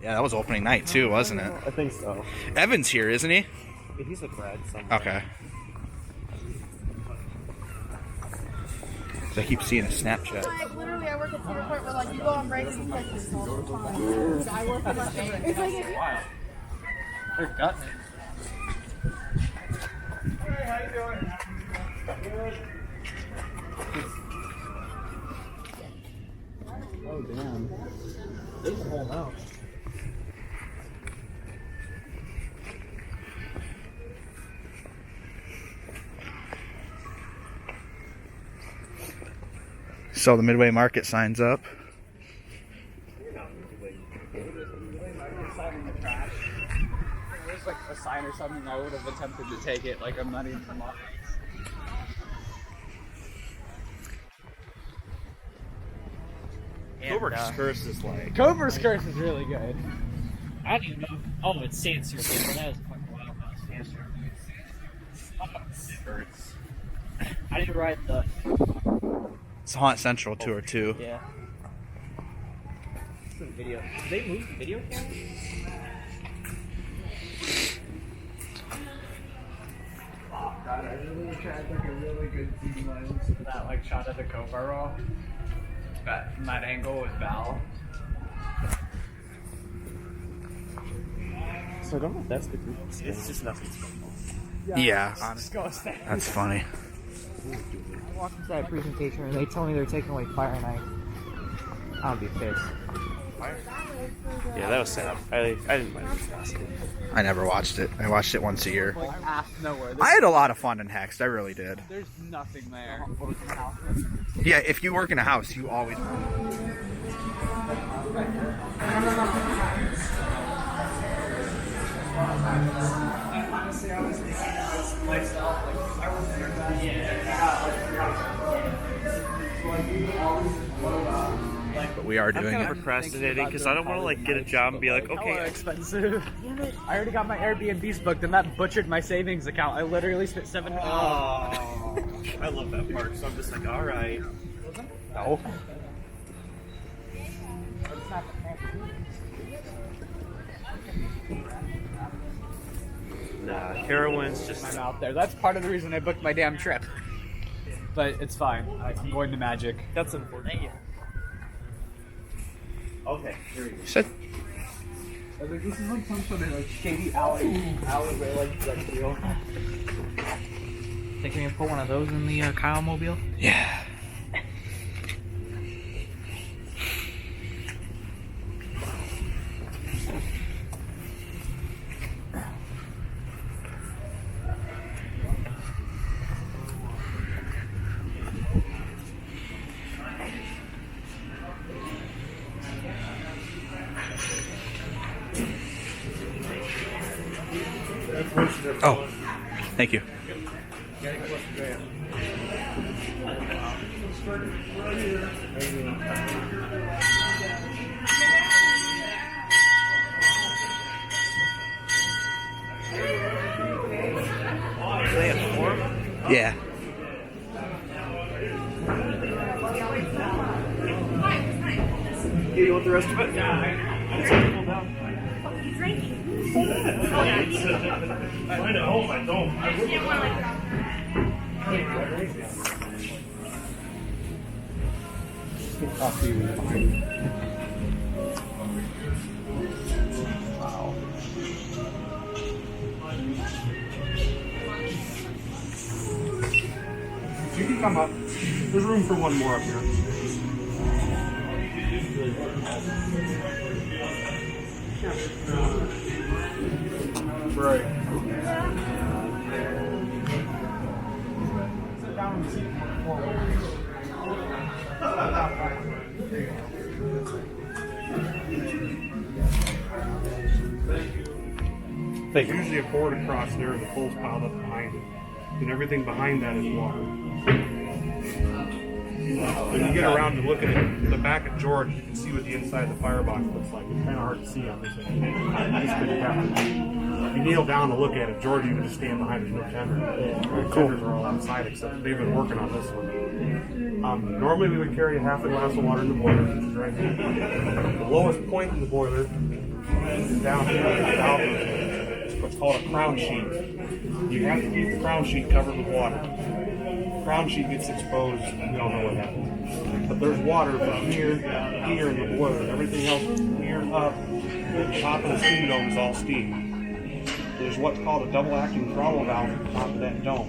Yeah, that was opening night too, wasn't it? I think so. Evan's here, isn't he? He's with Brad somewhere. Okay. I keep seeing a Snapchat. Like, literally, I work at Cedar Point where, like, you go on breaks and like this all the time. So I work with my family. It's like, if you... They're gutting it. Hey, how you doing? Good. Oh, damn. There's a whole mouse. So the Midway Market signs up. There's like a sign or something, I would have attempted to take it. Like, I'm not even from off. Cobra's Curse is like... Cobra's Curse is really good. I don't even know. Oh, it's Sand Circuit. That was a fucking wild house. It hurts. I didn't ride the. It's Haunt Central Tour 2. Yeah. Some video. Did they move the video camera? Oh god, I really wish I had like a really good zoom lens for that like shot of the Cobra roll. From that angle with Val. So I don't know if that's the group. It's just nothing special. Yeah, Disgusting. that's funny. I walked into that presentation and they told me they're taking away Fire Night. I'll be pissed. Yeah, that was sad. I didn't mind it. I never watched it. I watched it once a year. Like ass nowhere. I had a lot of fun in Hexed. I really did. There's nothing there. Yeah, if you work in a house, you always. Honestly, I was thinking this myself. Like, I was there that But we are I'm doing kind of it. procrastinating because I don't want to like get a job and be like, hella okay, expensive. Damn it! I already got my Airbnb's booked, and that butchered my savings account. I literally spent $700. oh, I love that part. So I'm just like, all right. No. Nah, heroin's just. I'm out there. That's part of the reason I booked my damn trip. But it's fine. I'm going to Magic. That's important. Thank you. Okay, here we go. Said, I was like, this is like some sort of like shady alleyway like deal. Think we can put one of those in the Kyle Mobile? yeah. Oh, thank you. They have four? Yeah. You want the rest of it? I know, I don't. Wow. You can come up. There's room for one more up here. Right. There's usually a board across there and the pole's piled up behind it. And everything behind that is water. When you get around to looking at the back of George, you can see what the inside of the firebox looks like. It's kind of hard to see on this end. If you kneel down to look at it, George, you can just stand behind it. There's no tender. The tenders are all outside, except they've been working on this one. Normally we would carry a half a glass of water in the boiler, which is right here. The lowest point in the boiler Down here, the valve is what's called a crown sheet. You have to keep the crown sheet covered with water. Crown sheet gets exposed, we don't know what happens. But there's water from here, here in the boiler. Everything else from here up, the top of the steam dome is all steam. There's what's called a double acting throttle valve at the top of that dome.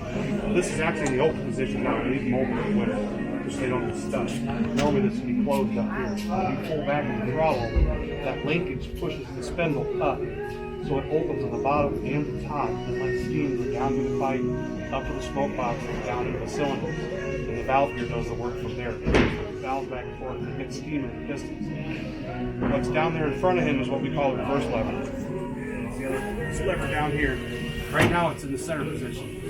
This is actually in the open position now. We leave them open in the winter, just so they don't get stuck. Normally this would be closed up here. When you pull back on the throttle, that linkage pushes the spindle up. So it opens at the bottom and the top and lets steam go down through the pipe, up to the smoke box, and down into the cylinders. And the valve here does the work from there. The valve back and forth and gets steam in the pistons. What's down there in front of him is what we call the reverse lever. See this lever down here. Right now it's in the center position,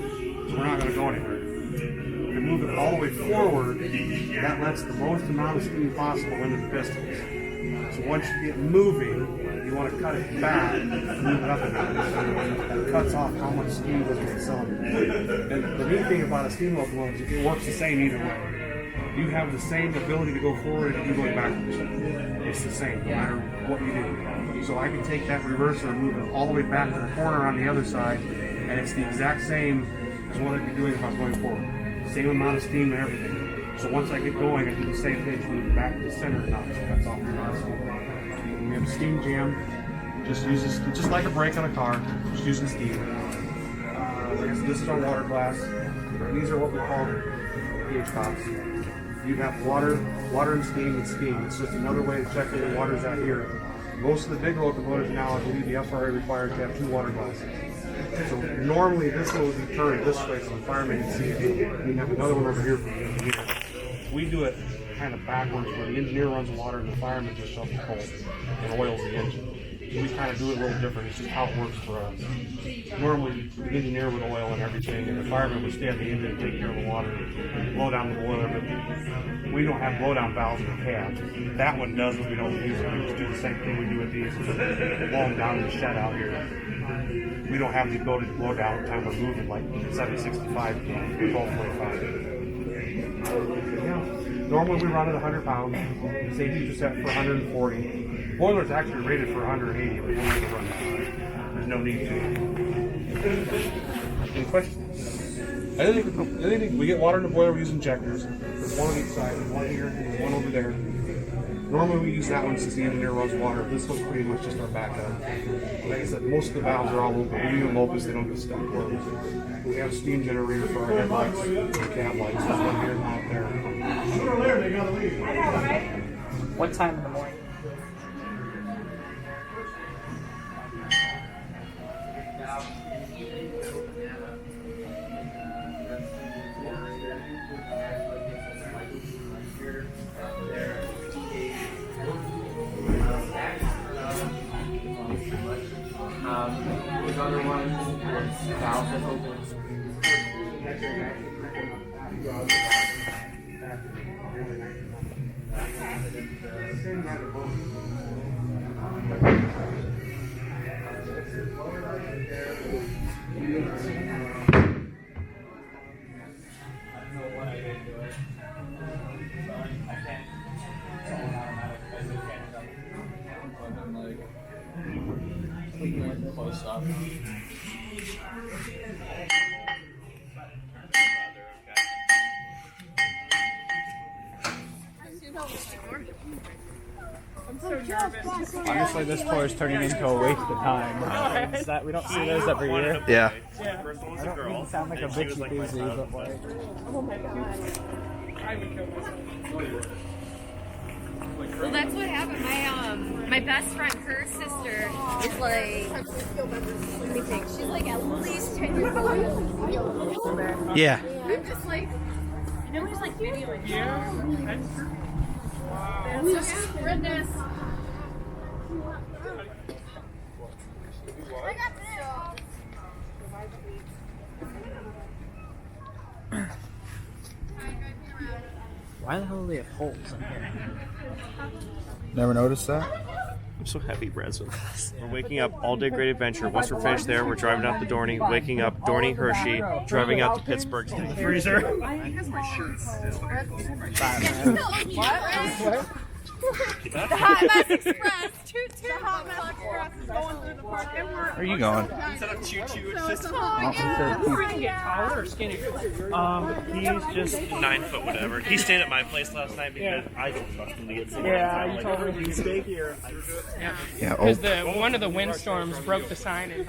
so we're not going to go anywhere. We move it all the way forward. That lets the most amount of steam possible into the pistons. So once you get moving, you want to cut it back and move it up a bit. That cuts off how much steam goes in the cylinder. And the neat thing about a steam locomotive is it works the same either way. You have the same ability to go forward and you going backwards. It's the same, no matter what you do. So I can take that reverser and move it all the way back to the corner on the other side, and it's the exact same as what I'd be doing if I was going forward. Same amount of steam and everything. So once I get going, I do the same thing, move it back to the center, and now it cuts off the amount of steam. We have a steam jam, just like a brake on a car, just using steam. Like I said, this is our water glass. These are what we call pH pots. You have water and steam and steam. It's just another way to check where the water's at here. Most of the big locomotives now, I believe the FRA requires to have 2 water glasses. So normally this one would be turned this way so the fireman can see it. And you have another one over here for the engineer. We do it kind of backwards where the engineer runs water and the fireman just shoves the coal and oils the engine. We kind of do it a little different. It's just how it works for us. Normally the engineer would oil and everything, and the fireman would stay at the engine and take care of the water, blow down the boiler. But we don't have blow down valves in the cab. That one does, but we don't use it. We just do the same thing we do with these. Blow them down in the shed out here. We don't have the ability to blow down the time we're moving like 765 can, 1225. Yeah. Normally we run at 100 pounds. The safeties are set for 140. The boiler's actually rated for 180, but we don't ever run that. There's no need to. Any questions? Anything, we get water in the boiler, we use injectors. There's one on each side, there's one here, there's one over there. Normally we use that one since the engineer runs water. This one's pretty much just our backup. Like I said, most of the valves are all open. We leave them open so they don't get stuck closed. We have a steam generator for our headlights and cab lights. There's one here and out there. What time in the morning? There's other ones with valves that open. Close up. Honestly, this tour is turning into a waste of time. Is that we don't see those every year? Yeah. I don't mean to sound like a bitchy boozy, but like, Oh my god. I would kill myself. Well, that's what happened. My best friend, her sister, is like, let me think. She's like at least 10 years older. Yeah. I'm just like, nobody's like videoing. Yeah. Oh goodness. I got this. Why the hell do they have holes in here? Never noticed that? I'm so happy Brad's with us. We're waking up all day great adventure. Once we're finished there, we're driving out to Dorney, waking up Dorney, Hershey, driving out to Pittsburgh to the freezer. Because my shirt's still. What? The Hot Mess Express. Toot toot. The Hot Mess Express is going through the park. And Where are you going? Instead of choo-choo, it's just Taller or skinny? He's just 9 foot whatever. He stayed at my place last night because I don't trust him to get sick. Yeah, you told me to stay here. Yeah. Oh, Because one of the windstorms broke the sign and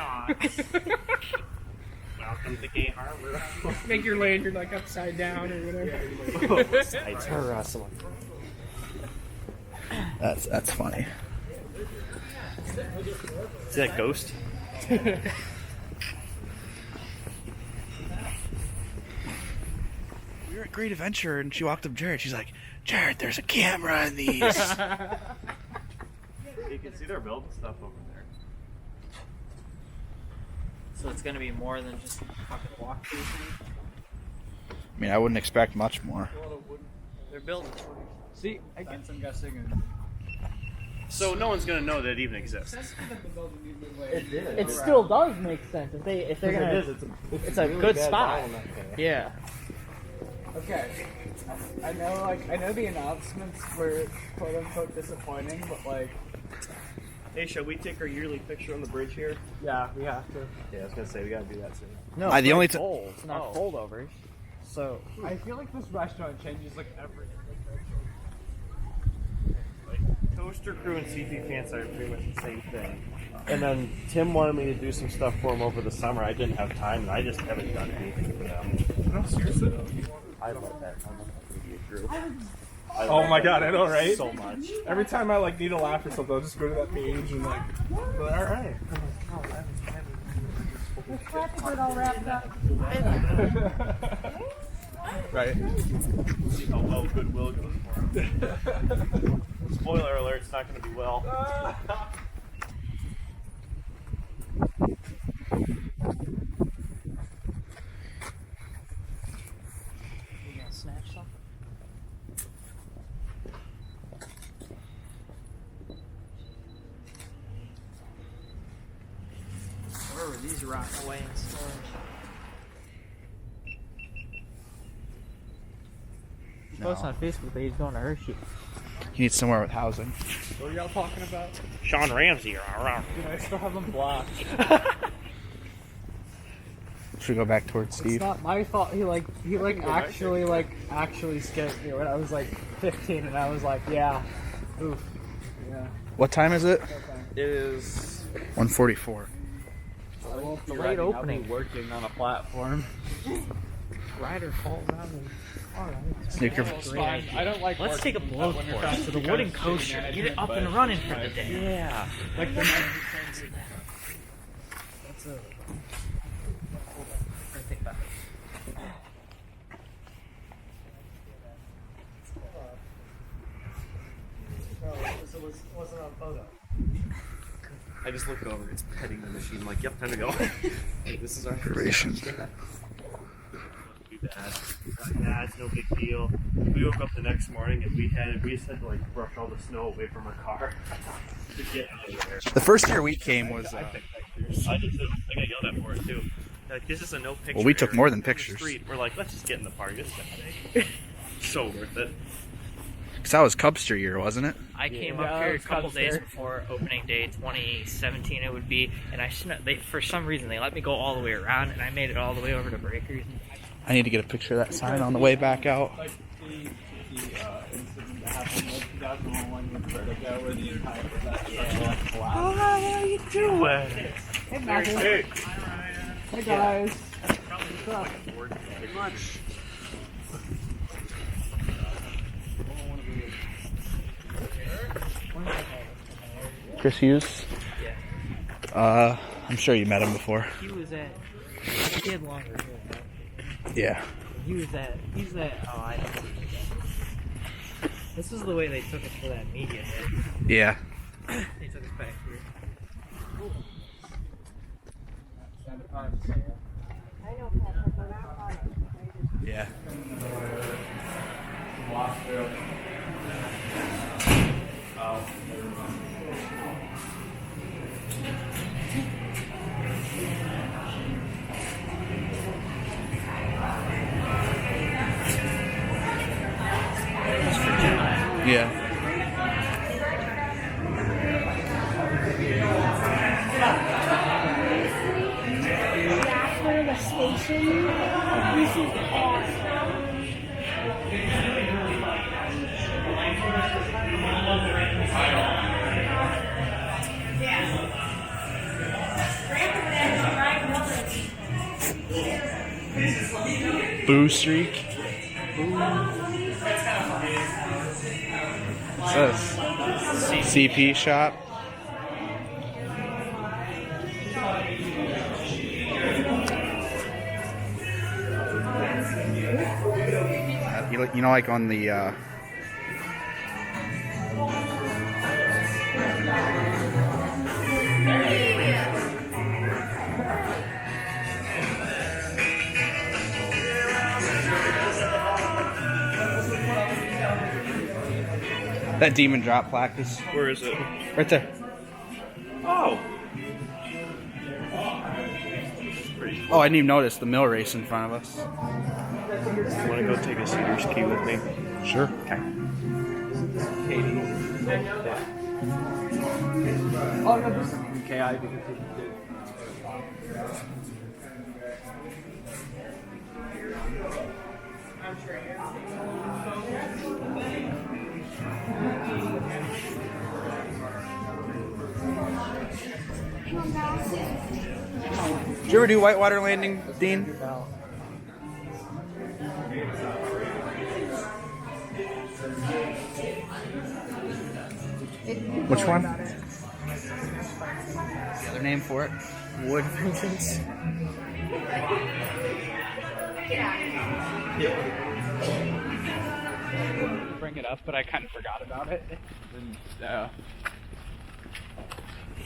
Welcome to Gay Harbor. make your lanyard like upside down or whatever. Sides her wrestling. that's funny. See that ghost? We were at Great Adventure, and she walked up to Jared. She's like, Jared, there's a camera in these. You can see they're building stuff over there. So it's gonna be more than just a fucking walkthrough thing. I mean, I wouldn't expect much more. They're building. See, against I'm guessing. So no one's gonna know that it even exists. It still does make sense if they're gonna. It's a good spot. Yeah. Okay. I know the announcements were quote unquote disappointing, but like, Hey, shall we take our yearly picture on the bridge here? yeah, we have to. Yeah, I was gonna say we gotta do that soon. No, The only cold. It's not holdovers. So I feel like this restaurant changes like every. Toaster Crew and CP Fancy are pretty much the same thing. And then Tim wanted me to do some stuff for him over the summer. I didn't have time, and I just haven't done anything for them. No, seriously. I love that. I love that media group. Oh my god, I know, right? So much. Every time I like need a laugh or something, I'll just go to that page and like, all right. Right. See how well Goodwill goes for him. Spoiler alert, it's not going to be well. you gonna snatch something? Where were these rotting away in storage? Post on Facebook that he's going to Hershey. He needs somewhere with housing. What are y'all talking about? Sean Ramsey. Dude, I still have them blocked. Should we go back towards It's Steve? not my fault. He actually scared me when I was like 15, and I was like, yeah, oof, yeah. What time is it? It is. 1:44. I won't be late riding, I'll be opening. working on a platform. Rider fall around and Sneaker. I don't like. let's take a blow course to the wooden coaster. Get it up and running for the day. Yeah. Like the That's a. Think about it. wasn't on photo. I just look over, it's petting the machine. I'm like, yep, time to go. Hey, this is our Duration. Too bad. Yeah, it's no big deal. We woke up the next morning and we just had to like brush all the snow away from our car to get out of there. The first year we came was. I got yelled at for it too. Like, this is a no picture. Well, we took area. more than On the pictures. street, we're like, let's just get in the park. This is pathetic. So worth it. Cause that was Cubster year, wasn't it? I came Yeah, up here a it's couple Cubster. days before opening day, 2017 it would be, and I shouldn't. They for some reason they let me go all the way around, and I made it all the way over to Breakers. I need to get a picture of that sign on the way back out. Like the incident that happened in 2001 with Vertigo, where the entire production Oh, how you doing? Hey, Matthew. Hey. Hey, guys. Pretty much. Chris Hughes. Yeah. I'm sure you met him before. He was at. He had longer hair. Right? Yeah. He's at. Oh, I don't know. This is the way they took us for that media day. Yeah. They took us back here. Yeah. Yeah. Ocean. This is awesome. Boo Streak. What's this? CP shop. You know, like on the that demon drop practice. Where is it? Right there. Oh. Oh, I didn't even notice the mill race in front of us. You want to go take a Cedar ski with me? Sure. Okay. Oh no, this is KI because it did. Did you ever do whitewater landing, Dean? Which one? The other name for it? Wood vengeance. Bring it up, but I kind of forgot about it. And,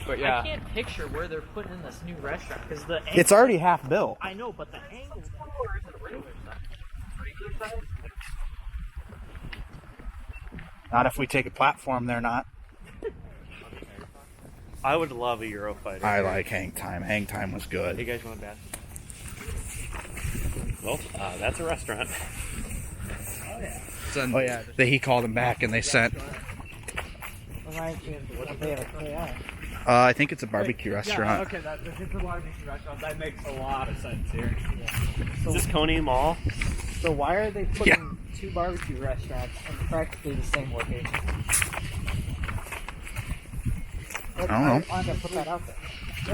but yeah. I can't picture where they're putting in this new restaurant because the It's already half built. I know, but the angle is the regular side. Not if we take a platform, they're not. I would love a Eurofighter. I like hang time. Hang time was Hey good. guys, want a bath? Well, that's a restaurant. Oh yeah. He called him back and they sent. I think it's a barbecue restaurant. Yeah, okay, if it's a barbecue restaurant, that makes a lot of sense here. Is this Coney Mall? So why are they putting two barbecue restaurants in practically the same location? I don't know. Why not put that out there?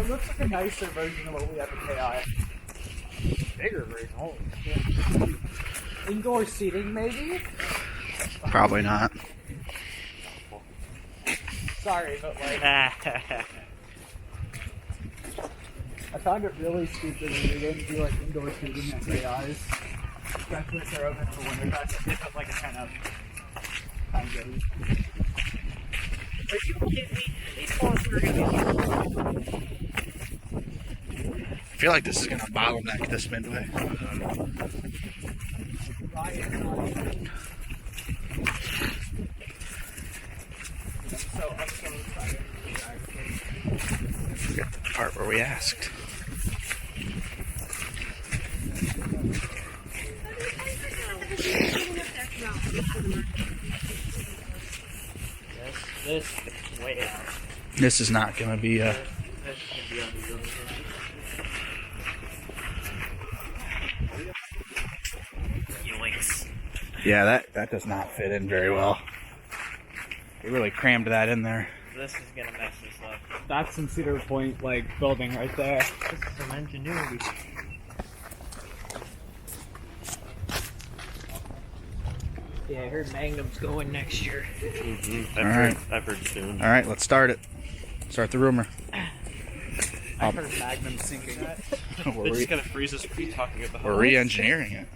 It looks like a nicer version of what we have at KI. Bigger version. Holy shit. Indoor seating, maybe? Probably not. Sorry, but like, I found it really stupid when we didn't do like indoor seating at KI's. Especially if they're open for winter time. It's up like a 10 up. Time getting. Are you kidding me? These spots are gonna be. I feel like this is gonna bottleneck this midway. So I'm so excited. Forget the part where we asked. This is way out. This is not gonna be a. This is gonna be on the road. Yoinks. Yeah, that does not fit in very well. They really crammed that in there. This is gonna mess this up. That's some Cedar Point like building right there. This is some ingenuity. Yeah, I heard Magnum's going next year. I've heard soon. All right, let's start it. Start the rumor. I heard Magnum sinking. They just gotta freeze us from talking about. We're re-engineering it.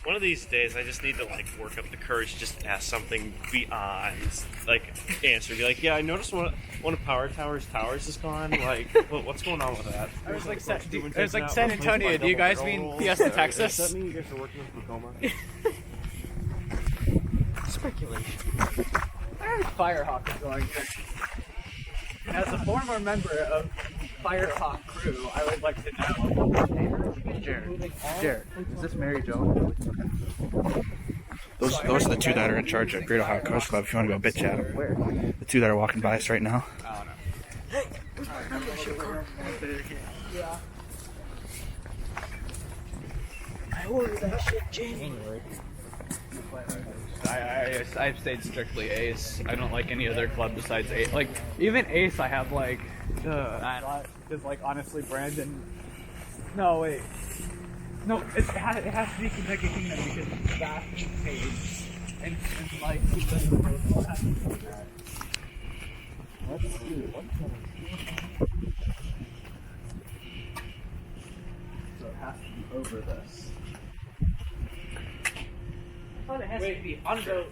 One of these days, I just need to like work up the courage just to ask something beyond like answer. Be like, yeah, I noticed one of Power Tower's towers is gone. Like, what's going on with that? I was like, San Antonio. Do you guys mean Fiesta, Texas? Does that mean you guys are working with Tacoma? Speculation. Where is Firehawk going? As a former member of Firehawk crew, I would like to know. Jared, is this Mary Jo? Those are the two that are in charge of Great Ohio Coast Club. If you want to go bitch at them, where? The two that are walking by us right now. I don't know. I ordered that shit January. I've stayed strictly Ace. I don't like any other club besides Ace. Like even Ace, I have like, because like honestly, Brandon. No wait, no, it has to be Kentucky Kingdom because it's vastly paid, and like he doesn't know what happens to that. Let's see what can so it has to be over this. Oh, it has to be under.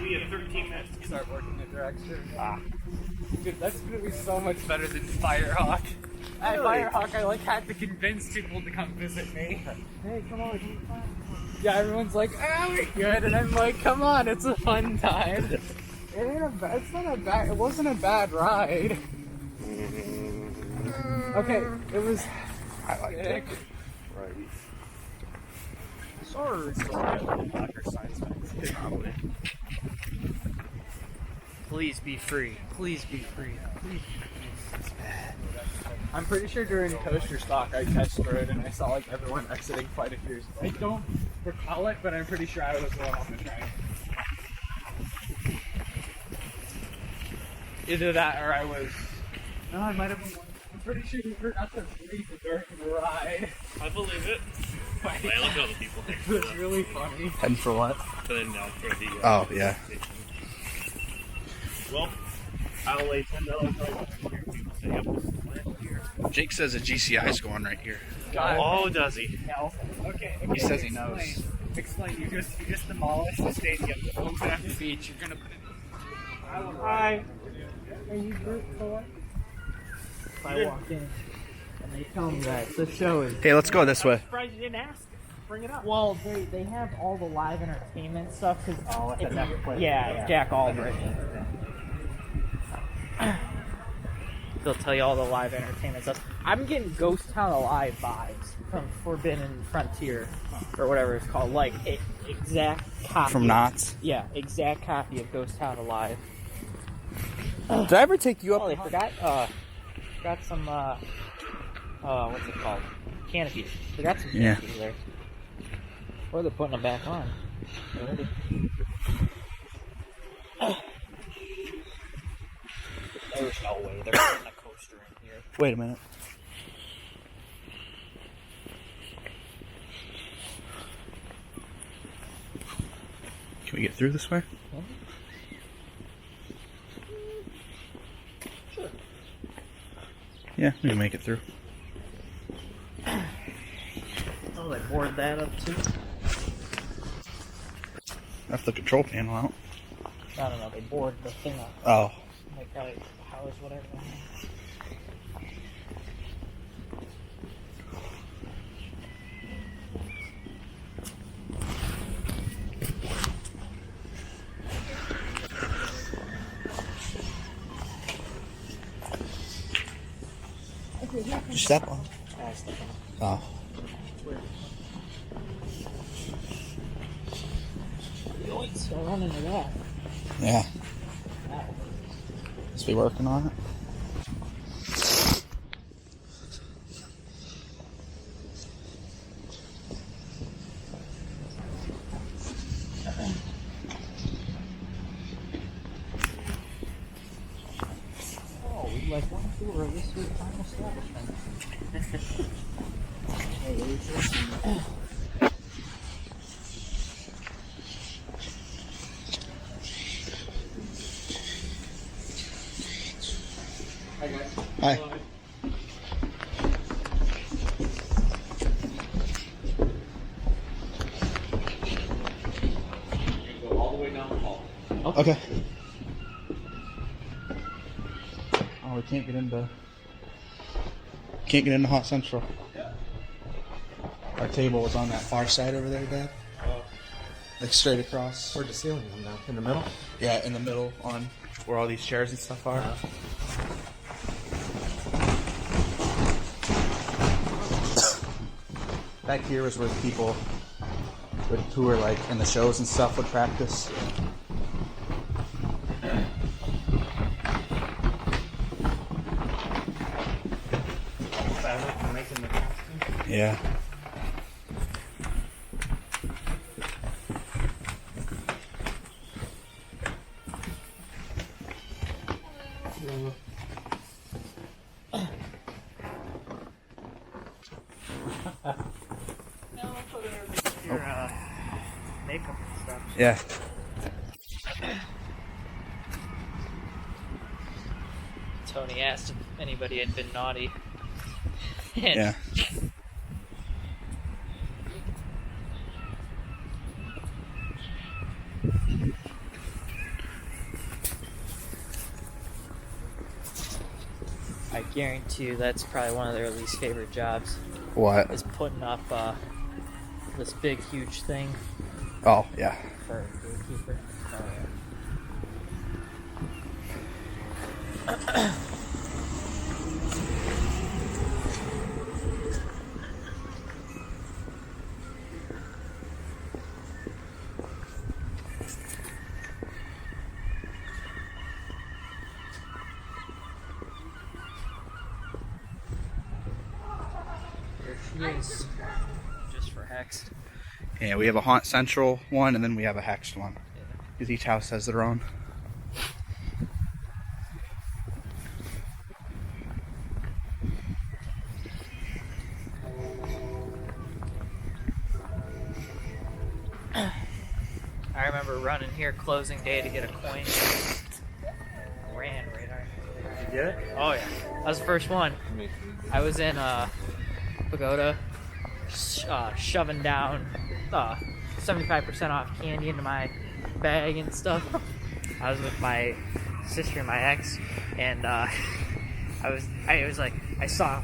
We have 13 minutes to start working the direction. Dude, that's gonna be so much better than Firehawk. At Firehawk, I like had to convince people to come visit me. Hey, come on. Yeah, everyone's like, "Ah, we're good," and I'm like, "Come on, it's a fun time." It wasn't a bad ride. Okay, it was. I like it. Right. Sorry. Probably. Please be free. Please be free. Please. I'm pretty sure during Coaster Stock I test rode and I saw like everyone exiting quite a few. I don't recall it, but I'm pretty sure I was the one on the train. Either that or I was. No, I might have been one. I'm pretty sure you forgot to breathe during the ride. I believe it. Like, Wait, look at other people. it was really funny. Heading for what? But then now for the. Oh, yeah. Well, I'll lay $10 right here. People say, yep, here. Jake says a GCI's going right here. Oh, does he? Okay. He says he knows. Explain. You just demolished the stadium. Over at the beach. You're gonna put it. Hi. Are you group for? If I walk in and they tell me that the show is. Hey, let's go this way. Surprised you didn't ask. Bring it up. Well, they have all the live entertainment stuff because Yeah, Jack Albrecht. They'll tell you all the live entertainment stuff. I'm getting Ghost Town Alive vibes from Forbidden Frontier or whatever it's called. Like exact copy. From Knott's. Yeah, exact copy of Ghost Town Alive. Did I ever take you up? Oh, they forgot some what's it called? Canopies. Forgot some Yeah. canopies there. Or they're putting them back on. There's no way they're putting a coaster in here. Wait a minute. Can we get through this way? Sure. Yeah, we can make it through. Oh, they boarded that up too? That's the control panel out. I don't know, they bored the thing up. Oh. Like powers, whatever. Did you step on? Oh. So I run into that. Yeah. Must be working on it. Oh, we like one tour of this week's final establishment. Hi. Go all the way down the hall. Okay. Oh, we can't get into Hot Central. Yeah. Our table was on that far side over there, Dad. Like straight across. Where'd the ceiling come down? In the middle? Yeah, in the middle on where all these chairs and stuff are. Back here was where the people who were like in the shows and stuff would practice. Yeah. Your makeup and stuff. Yeah. Tony asked if anybody had been naughty. Yeah. I guarantee you that's probably one of their least favorite jobs, What? is putting up this big, huge thing Oh, yeah. for a gatekeeper. Oh, There she is. Just for Hex. Yeah, we have a Haunt Central one, and then we have a Hexed one. Because each house has their own. I remember running here closing day to get a coin. Ran right on. Did you get it? Oh yeah, that was the first one. I was in Pagoda, shoving down 75% off candy into my bag and stuff. I was with my sister and my ex, and I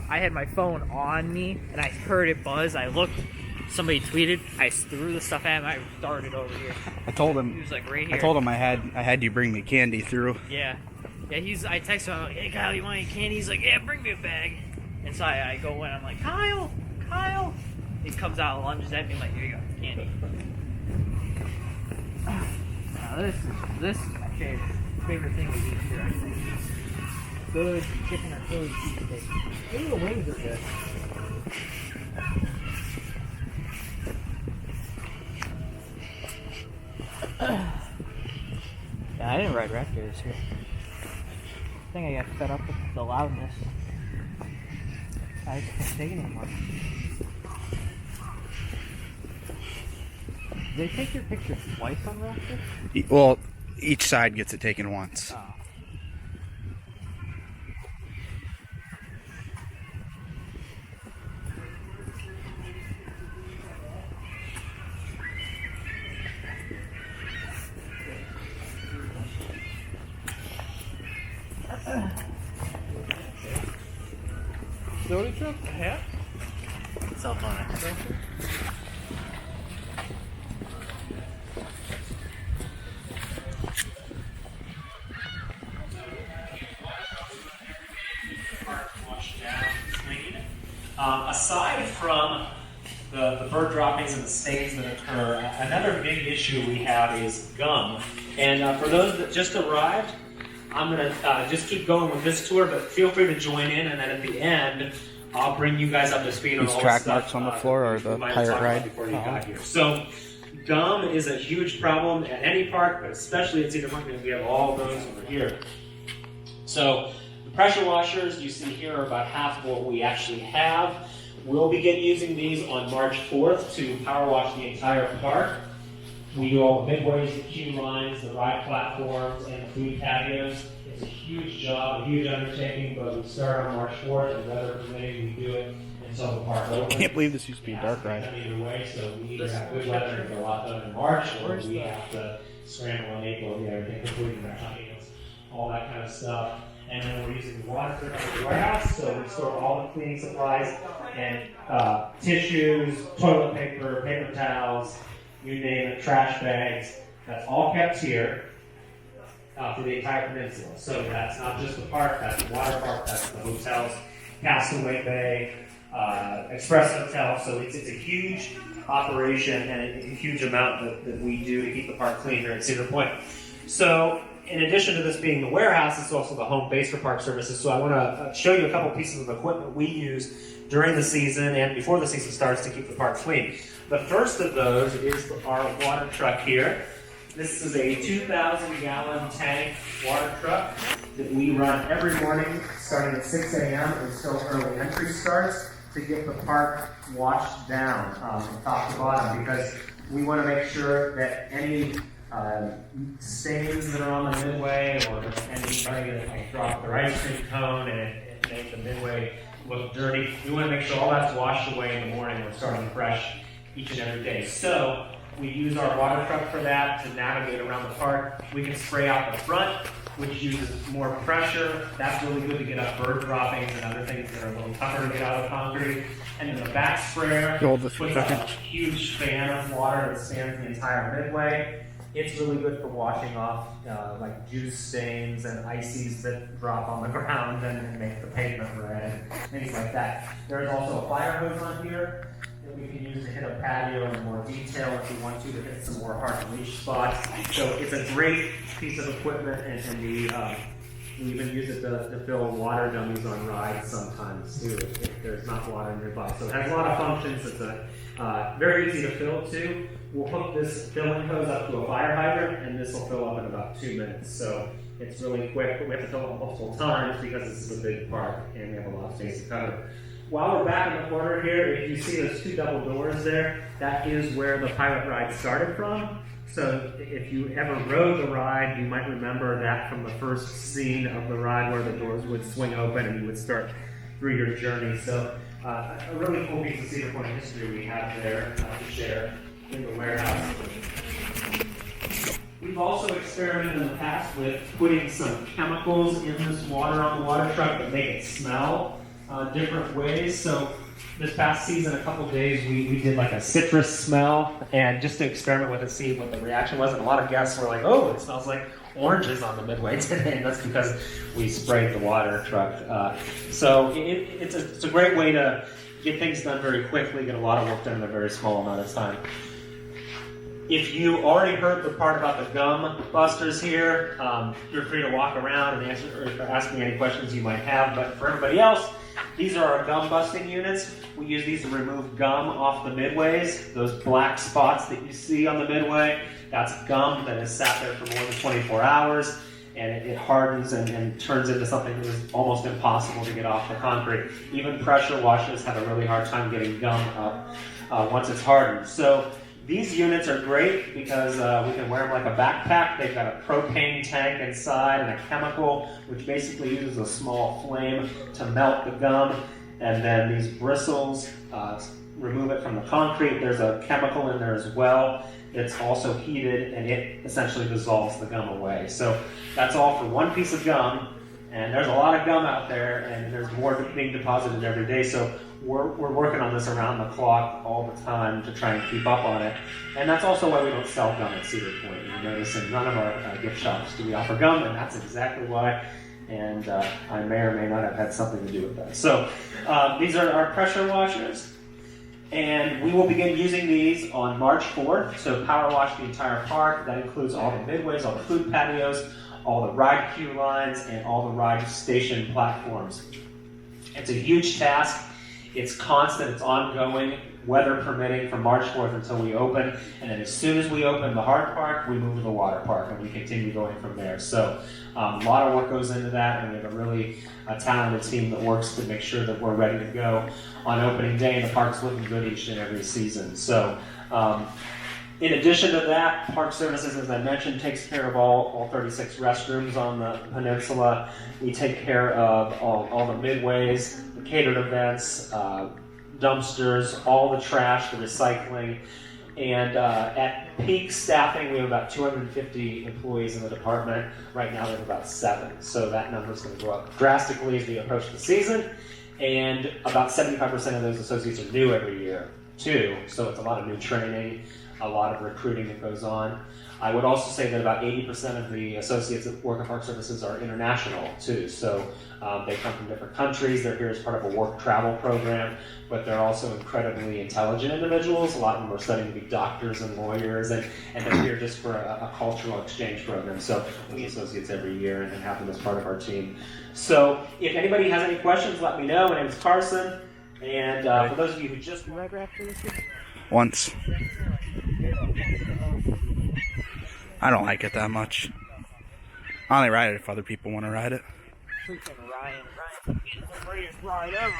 had my phone on me, and I heard it buzz. I looked. Somebody tweeted. I threw the stuff at him. I darted over here. I told He him. was like right here. I told him I had you bring me candy through. Yeah. I texted him, I'm like, hey Kyle, you want any candy? He's like, yeah, bring me a bag. And so I go in, I'm like, Kyle. He comes out, lunges at me, I'm like, here you go, candy. Now this is my favorite thing we do here, I think. Good chicken or Philly cheesesteak. Maybe the wings are good. Yeah, I didn't ride Raptors here. I think I got fed up with the loudness. I just can't take it anymore. Did they take your picture twice on Raptors? Well, each side gets it taken once. Oh. Story trip? Yeah. Cell phone extra. Aside from the bird droppings and the stains that occur, another big issue we have is gum. And for those that just arrived, I'm going to just keep going with this tour, but feel free to join in, and then at the end, I'll bring you guys up to speed on These all track the stuff, marks on the floor or the we might have pirate talked ride? about before you got here. So, gum is a huge problem at any park, but especially at Cedar Point. We have all those over here. So, the pressure washers you see here are about half of what we actually have. We'll begin using these on March 4th to power wash the entire park. We do all the midways, the queue lines, the ride platforms, and the food patios. It's a huge job, a huge undertaking, but we start on March 4th, and weather permitting, we do it until the park opens. I can't believe this used to be a dark ride. Either way, so we either have good weather and get a lot done in March, or we have to scramble in April to get everything completed, all that kind of stuff. And then we're using the water treatment at the warehouse, so we store all the cleaning supplies and tissues, toilet paper, paper towels, you name it, trash bags. That's all kept here for the entire peninsula. So that's not just the park, that's the water park, that's the hotels, Castaway Bay, Express Hotel. So it's a huge operation and a huge amount that we do to keep the park clean here at Cedar Point. So In addition to this being the warehouse, it's also the home base for Park Services. So I want to show you a couple pieces of equipment we use during the season and before the season starts to keep the park clean. The first of those is our water truck here. This is a 2,000-gallon tank water truck that we run every morning starting at 6 a.m. until early entry starts to get the park washed down from top to bottom, because we want to make sure that any stains that are on the midway, or anybody that might drop their ice cream cone and it make the midway look dirty, we want to make sure all that's washed away in the morning. We're starting fresh each and every day. So we use our water truck for that to navigate around the park. We can spray out the front, which uses more pressure. That's really good to get up bird droppings and other things that are a little tougher to get out of the concrete. And then the back sprayer Hold this for a puts out second. a huge fan of water that spans the entire midway. It's really good for washing off like juice stains and ices that drop on the ground and make the pavement red, things like that. There's also a fire hose on here that we can use to hit a patio in more detail if we want to hit some more hard leash spots. So it's a great piece of equipment, and we even use it to fill water dummies on rides sometimes too, if there's not water nearby. So it has a lot of functions. It's very easy to fill too. We'll hook this filling hose up to a fire hydrant, and this will fill up in about 2 minutes. So it's really quick, but we have to fill it multiple times because this is a big park and we have a lot of space to cover. While we're back in the corner here, if you see those 2 double doors there, that is where the pilot ride started from. So if you ever rode the ride, you might remember that from the first scene of the ride where the doors would swing open and you would start through your journey. So a really cool piece of Cedar Point history we have there to share in the warehouse. We've also experimented in the past with putting some chemicals in this water on the water truck that make it smell different ways. So this past season, a couple days, we did like a citrus smell, and just to experiment with it, see what the reaction was. And a lot of guests were like, "Oh, it smells like oranges on the midway today," and that's because we sprayed the water truck. So it's a great way to get things done very quickly, get a lot of work done in a very small amount of time. If you already heard the part about the gum busters here, feel free to walk around and ask me any questions you might have. But for everybody else, these are our gum busting units. We use these to remove gum off the midways. Those black spots that you see on the midway, that's gum that has sat there for more than 24 hours, and it hardens and turns into something that is almost impossible to get off the concrete. Even pressure washers have a really hard time getting gum up once it's hardened. So these units are great because we can wear them like a backpack. They've got a propane tank inside and a chemical, which basically uses a small flame to melt the gum. And then these bristles remove it from the concrete. There's a chemical in there as well. It's also heated, and it essentially dissolves the gum away. So that's all for one piece of gum. And there's a lot of gum out there, and there's more being deposited every day. So we're working on this around the clock all the time to try and keep up on it. And that's also why we don't sell gum at Cedar Point. You notice in none of our gift shops do we offer gum, and that's exactly why. And I may or may not have had something to do with that. So these are our pressure washers. And we will begin using these on March 4th. So power wash the entire park. That includes all the midways, all the food patios, all the ride queue lines, and all the ride station platforms. It's a huge task. It's constant, it's ongoing, weather permitting, from March 4th until we open. And then as soon as we open the hard park, we move to the water park, and we continue going from there. So a lot of work goes into that, and we have a really talented team that works to make sure that we're ready to go on opening day, and the park's looking good each and every season. So in addition to that, Park Services, as I mentioned, takes care of all 36 restrooms on the peninsula. We take care of all the midways, the catered events, dumpsters, all the trash, the recycling. And at peak staffing, we have about 250 employees in the department. Right now, we have about 7. So that number is going to go up drastically as we approach the season. And about 75% of those associates are new every year. too. So it's a lot of new training, a lot of recruiting that goes on. I would also say that about 80% of the associates at Work and Park Services are international too. So they come from different countries. They're here as part of a work travel program, but they're also incredibly intelligent individuals. A lot of them are studying to be doctors and lawyers, and they're here just for a cultural exchange program. So we associates every year and have them as part of our team. So if anybody has any questions, let me know. My name is Carson, and for those of you who just Once. I don't like it that much. I only ride it if other people want to ride it. Freaking Ryan. Ryan, it's the greatest ride ever.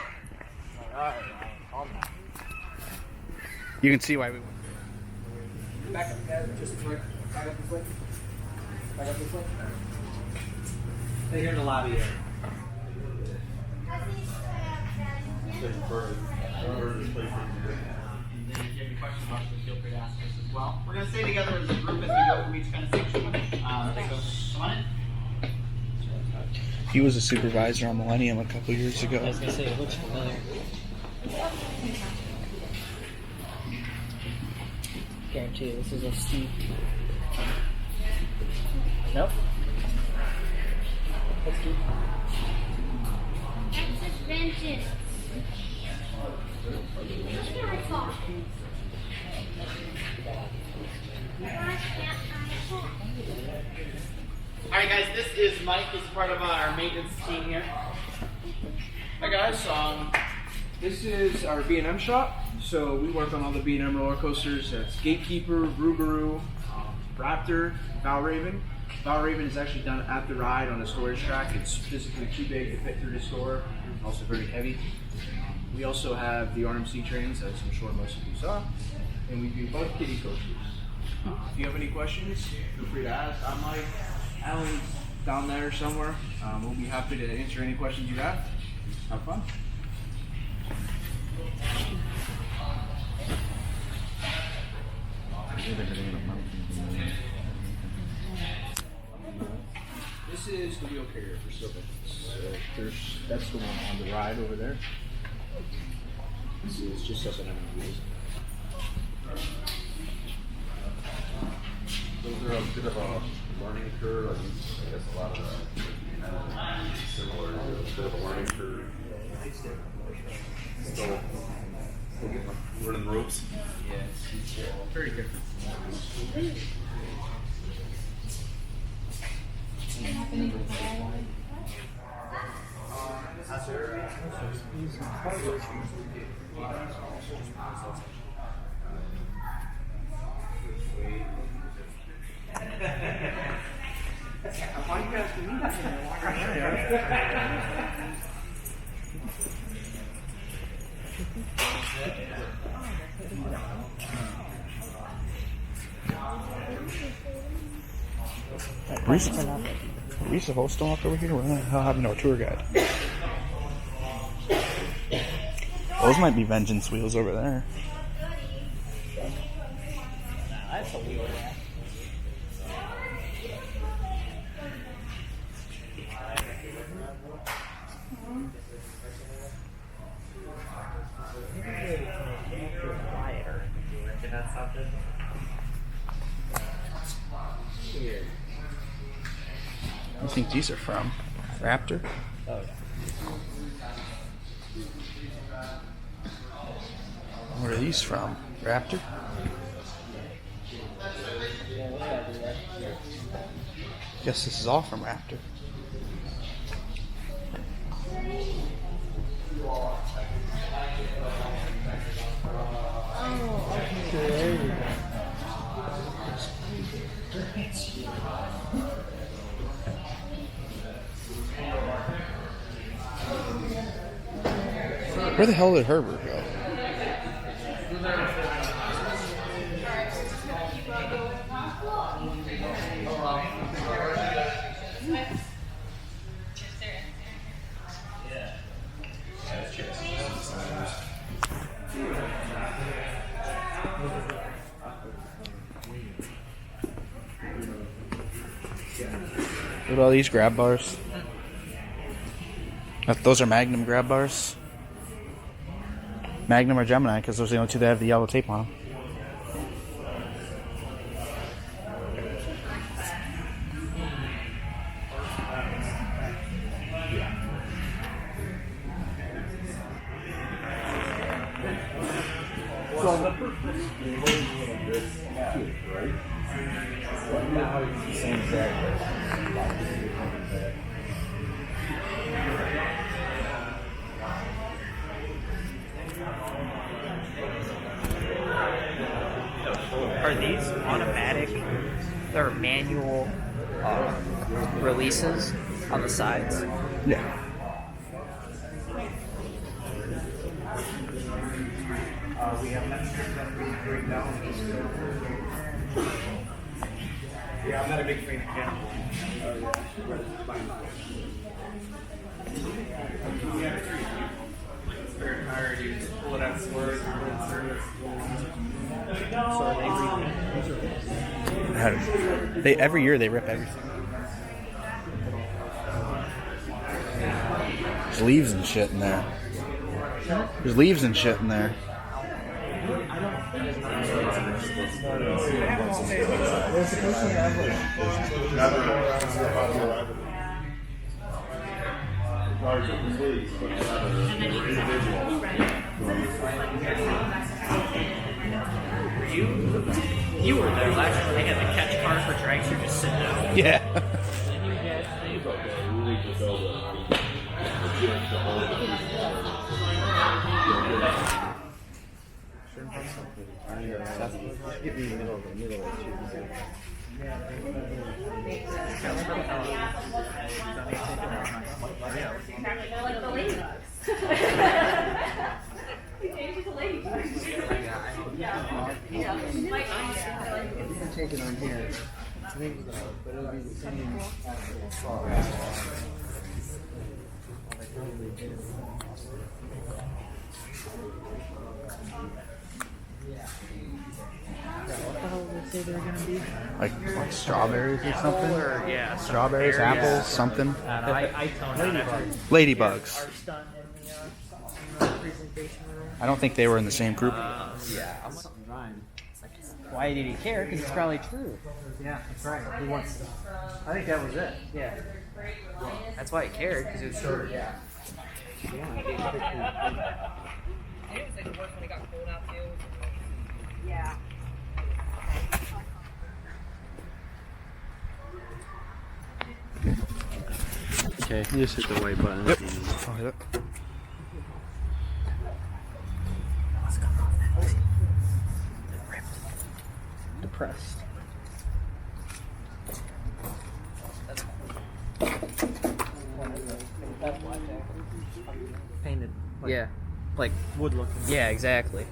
Alright, Ryan, calm down. You can see why we. Back up, guys. Just right. Back up this way. Back up this way. Stay here in the lobby. If you have any questions about this, feel free to ask us as well. We're going to stay together as a group as we go from each kind of section. Come on in. He was a supervisor on Millennium a couple years ago. I was gonna say, it looks familiar. Guarantee you, this is a Steve. Nope. That's Steve. That's just vengeance. Alright guys, this is Mike. He's part of our maintenance team here. Hi guys, this is our B&M shop. So we work on all the B&M roller coasters. That's Gatekeeper, Rougarou, Raptor, Valraven. Valraven is actually done at the ride on a storage track. It's physically too big to fit through the store. Also very heavy. We also have the RMC trains, as I'm sure most of you saw. And we do both kiddie coasters. If you have any questions, feel free to ask. I'm Mike. Alan's down there somewhere. We'll be happy to answer any questions you have. Have fun. This is the wheel carrier for Silver. That's the one on the ride over there. This is just us on wheels. Those are a bit of a learning curve. I guess a lot of similar, a bit of a learning curve. Still getting learning the ropes. Yeah, it's very different. Reese, the host walk over here. We're gonna have no tour guide. Those might be vengeance wheels over there. That's a wheel rack. I think these are from Raptor. Oh yeah. What are these from? Raptor? Guess this is all from Raptor. Where the hell did Herbert go? What about these grab bars? Those are Magnum grab bars. Magnum or Gemini, because those are the only two that have the yellow tape on them. Are these automatic? They're manual releases on the sides. Yeah. We have yeah, I'm not a big fan of cannibal. Spare tire, you just pull it out of swerve, They every year they rip everything. There's leaves and shit in there. There's leaves and shit in there. You were there last time they had the catch car for drinks. You're just sitting out. Yeah. Take it on here. I think so, but it'll be the same What the hell did they say they were gonna be? Like strawberries or something? Or, yeah, Strawberries, pears, apples, something. I don't know. I toned out after Ladybugs. art's done in the presentation room. I don't think they were in the same group. Yeah. Why did he care? Because it's probably true. Yeah, that's right. He wants. I think that was it. Yeah. That's why he cared, because it was true. And it was like worse when it got cold out too. Yeah. Okay, you just hit the white button. Yep. I'll hit it. Depressed. Painted. Yeah. Like Wood looking. yeah, exactly.